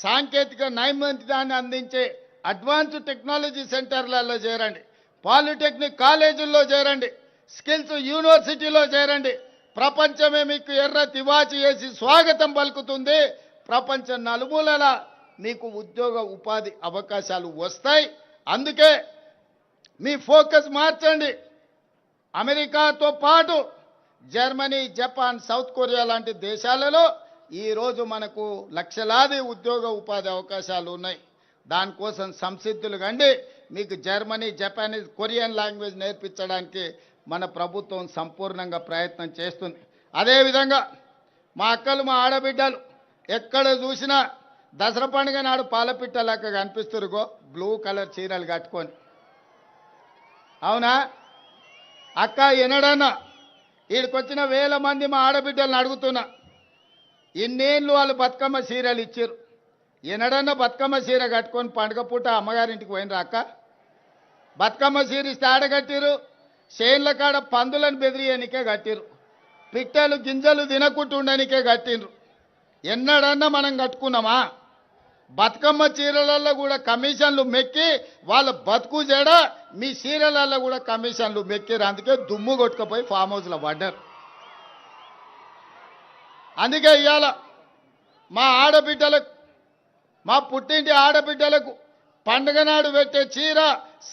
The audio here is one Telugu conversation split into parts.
సాంకేతిక నైపుణ్యాన్ని అందించే అడ్వాన్స్ టెక్నాలజీ సెంటర్లలో చేరండి, పాలిటెక్నిక్ కాలేజీల్లో చేరండి, స్కిల్స్ యూనివర్సిటీలో చేరండి. ప్రపంచమే మీకు ఎర్ర తివాచి వేసి స్వాగతం పలుకుతుంది. ప్రపంచ నలుమూలల మీకు ఉద్యోగ ఉపాధి అవకాశాలు వస్తాయి. అందుకే మీ ఫోకస్ మార్చండి. అమెరికాతో పాటు జర్మనీ, జపాన్, సౌత్ కొరియా లాంటి దేశాలలో ఈరోజు మనకు లక్షలాది ఉద్యోగ ఉపాధి అవకాశాలు ఉన్నాయి. దానికోసం సంసిద్ధులు కండి. మీకు జర్మనీ, జపానీస్, కొరియన్ లాంగ్వేజ్ నేర్పించడానికి మన ప్రభుత్వం సంపూర్ణంగా ప్రయత్నం చేస్తుంది. అదేవిధంగా మా అక్కలు, మా ఆడబిడ్డలు ఎక్కడ చూసినా దసరా పండుగ నాడు పాలపిట్టలాగా కనిపిస్తురుగో బ్లూ కలర్ చీరలు కట్టుకొని. అవునా అక్క? ఎన్నడన్నా వీడికొచ్చిన వేల మంది మా ఆడబిడ్డలను అడుగుతున్నా, ఇన్నేళ్ళు వాళ్ళు బతుకమ్మ చీరలు ఇచ్చారు, ఎన్నడన్నా బతుకమ్మ చీర కట్టుకొని పండుగ పూట అమ్మగారింటికి పోయినరా అక్క? బతుకమ్మ చీర ఇస్తే ఆడగట్టిరు, చేన్ల కాడ పందులను బెదిరియనికే కట్టిరు, పిట్టలు గింజలు తినకుంటుండనికే కట్టిండ్రు. ఎన్నడన్నా మనం కట్టుకున్నామా? బతుకమ్మ చీరలలో కూడా కమిషన్లు మెక్కి వాళ్ళ బతుకు జడ మీ చీరలలో కూడా కమిషన్లు మెక్కిరు. అందుకే దుమ్ము కొట్టుకుపోయి ఫామ్ హౌస్లో పడ్డారు. అందుకే ఇవాళ మా ఆడబిడ్డలకు, మా పుట్టింటి ఆడబిడ్డలకు పండుగ నాడు పెట్టే చీర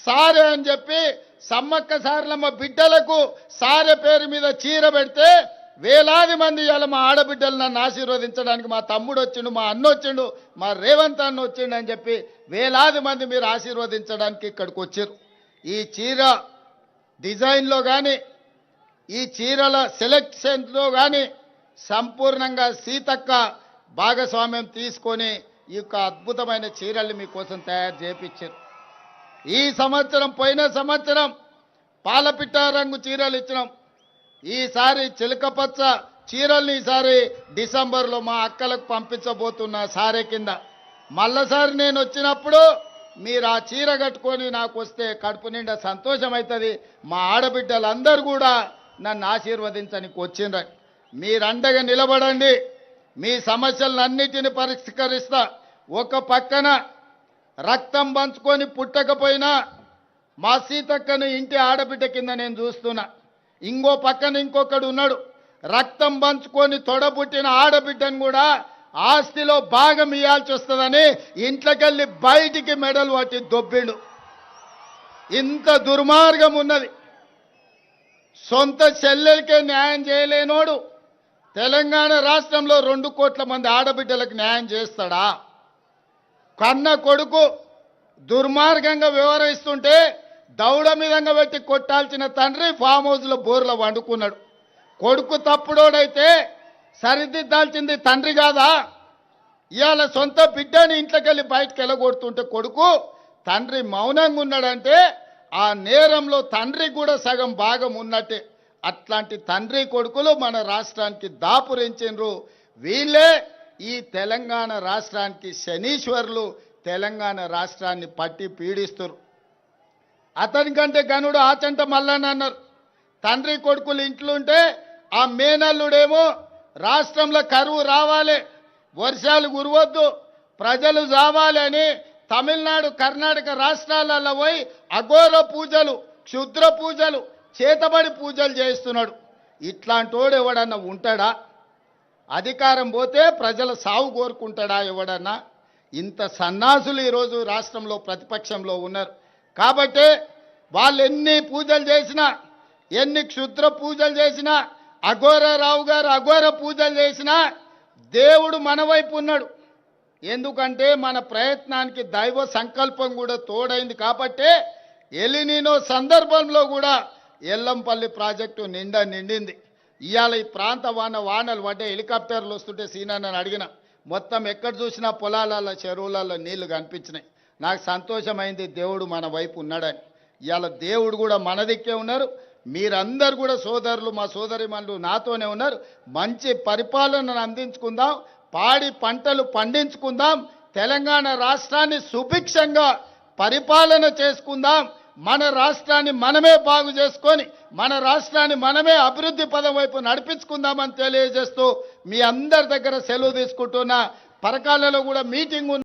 సారె అని చెప్పి సమ్మక్క సారలమ్మ బిడ్డలకు సారె పేరు మీద చీర పెడితే వేలాది మంది ఇవాళ మా ఆడబిడ్డలు నన్ను ఆశీర్వదించడానికి మా తమ్ముడు వచ్చిండు, మా అన్న వచ్చిండు, మా రేవంత్ అన్న వచ్చిండు అని చెప్పి వేలాది మంది మీరు ఆశీర్వదించడానికి ఇక్కడికి వచ్చారు. ఈ చీర డిజైన్లో కానీ ఈ చీరల సెలెక్షన్లో కానీ సంపూర్ణంగా సీతక్క భాగస్వామ్యం తీసుకొని ఈ యొక్క అద్భుతమైన చీరల్ని మీకోసం తయారు చేయించారు. ఈ సంవత్సరం, పోయిన సంవత్సరం పాలపిట్ట రంగు చీరలు ఇచ్చినాం. ఈసారి చిలకపచ్చ చీరల్ని ఈసారి డిసెంబర్లో మా అక్కలకు పంపించబోతున్నా సారే కింద. మళ్ళసారి నేను వచ్చినప్పుడు మీరు ఆ చీర కట్టుకొని నాకు వస్తే కడుపు నిండా సంతోషం అవుతుంది. మా ఆడబిడ్డలందరూ కూడా నన్ను ఆశీర్వదించడానికి వచ్చిండ్రు. మీరు అండగా నిలబడండి, మీ సమస్యలన్నిటిని పరిష్కరిస్తా. ఒక పక్కన రక్తం పంచుకొని పుట్టకపోయినా మా సీతక్కను ఇంటి ఆడబిడ్డ కింద నేను చూస్తున్నా. ఇంకో పక్కన ఇంకొకడు ఉన్నాడు, రక్తం పంచుకొని తొడబుట్టిన ఆడబిడ్డను కూడా ఆస్తిలో భాగం ఇవ్వాల్సి వస్తుందని ఇంట్లోకెళ్ళి బయటికి మెడలు పట్టి దొబ్బిండు. ఇంత దుర్మార్గం ఉన్నది. సొంత చెల్లెలకే న్యాయం చేయలేనోడు తెలంగాణ రాష్ట్రంలో 2 కోట్ల మంది ఆడబిడ్డలకు న్యాయం చేస్తాడా? కన్న కొడుకు దుర్మార్గంగా వ్యవహరిస్తుంటే దౌడ మీదంగా పెట్టి కొట్టాల్సిన తండ్రి ఫామ్ హౌస్లో బోర్లో వండుకున్నాడు. కొడుకు తప్పుడోడైతే సరిదిద్దాల్సింది తండ్రి కాదా? ఇవాళ సొంత బిడ్డని ఇంట్లోకి వెళ్ళి బయటకు వెళ్ళగొడుతుంటే కొడుకు, తండ్రి మౌనంగా ఉన్నాడంటే ఆ నేరంలో తండ్రి కూడా సగం భాగం ఉన్నట్టే. అట్లాంటి తండ్రి కొడుకులు మన రాష్ట్రానికి దాపురించిండ్రు. వీళ్ళే ఈ తెలంగాణ రాష్ట్రానికి శనీశ్వరులు, తెలంగాణ రాష్ట్రాన్ని పట్టి పీడిస్తారు. అతనికంటే గనుడు ఆచంట మల్లన్న అన్నారు. తండ్రి కొడుకులు ఇంట్లుంటే ఆ మేనల్లుడేమో రాష్ట్రంలో కరువు రావాలి, వర్షాలు కురవద్దు, ప్రజలు చావాలి అని తమిళనాడు, కర్ణాటక రాష్ట్రాలలో పోయి అఘోర పూజలు, క్షుద్ర పూజలు, చేతబడి పూజలు చేస్తున్నాడు. ఇట్లాంటోడు ఎవడన్నా ఉంటాడా? అధికారం పోతే ప్రజల సాగు కోరుకుంటాడా ఎవడన్నా? ఇంత సన్నాసులు ఈరోజు రాష్ట్రంలో ప్రతిపక్షంలో ఉన్నారు. కాబట్టి వాళ్ళు ఎన్ని పూజలు చేసినా, ఎన్ని క్షుద్ర పూజలు చేసినా, అఘోరరావు గారు అఘోర పూజలు చేసినా దేవుడు మన వైపు ఉన్నాడు. ఎందుకంటే మన ప్రయత్నానికి దైవ సంకల్పం కూడా తోడైంది. కాబట్టి ఎలినినో సందర్భంలో కూడా ఎల్లంపల్లి ప్రాజెక్టు నిండింది. ఇవాళ ఈ ప్రాంత వానలు పడ్డే హెలికాప్టర్లు వస్తుంటే సీనాన్ని అడిగిన, మొత్తం ఎక్కడ చూసినా పొలాలలో, చెరువులలో నీళ్లు కనిపించినాయి. నాకు సంతోషమైంది, దేవుడు మన వైపు ఉన్నాడని. ఇవాళ దేవుడు కూడా మన దిక్కే ఉన్నారు. మీరందరూ కూడా సోదరులు, మా సోదరిమణులు నాతోనే ఉన్నారు. మంచి పరిపాలనను అందించుకుందాం, పాడి పంటలు పండించుకుందాం, తెలంగాణ రాష్ట్రాన్ని సుభిక్షంగా పరిపాలన చేసుకుందాం. మన రాష్ట్రాన్ని మనమే బాగు చేసుకొని మన రాష్ట్రాన్ని మనమే అభివృద్ధి పదం వైపు నడిపించుకుందామని తెలియజేస్తూ మీ అందరి దగ్గర సెలవు తీసుకుంటున్నా. పరకాలలో కూడా మీటింగ్ ఉంది.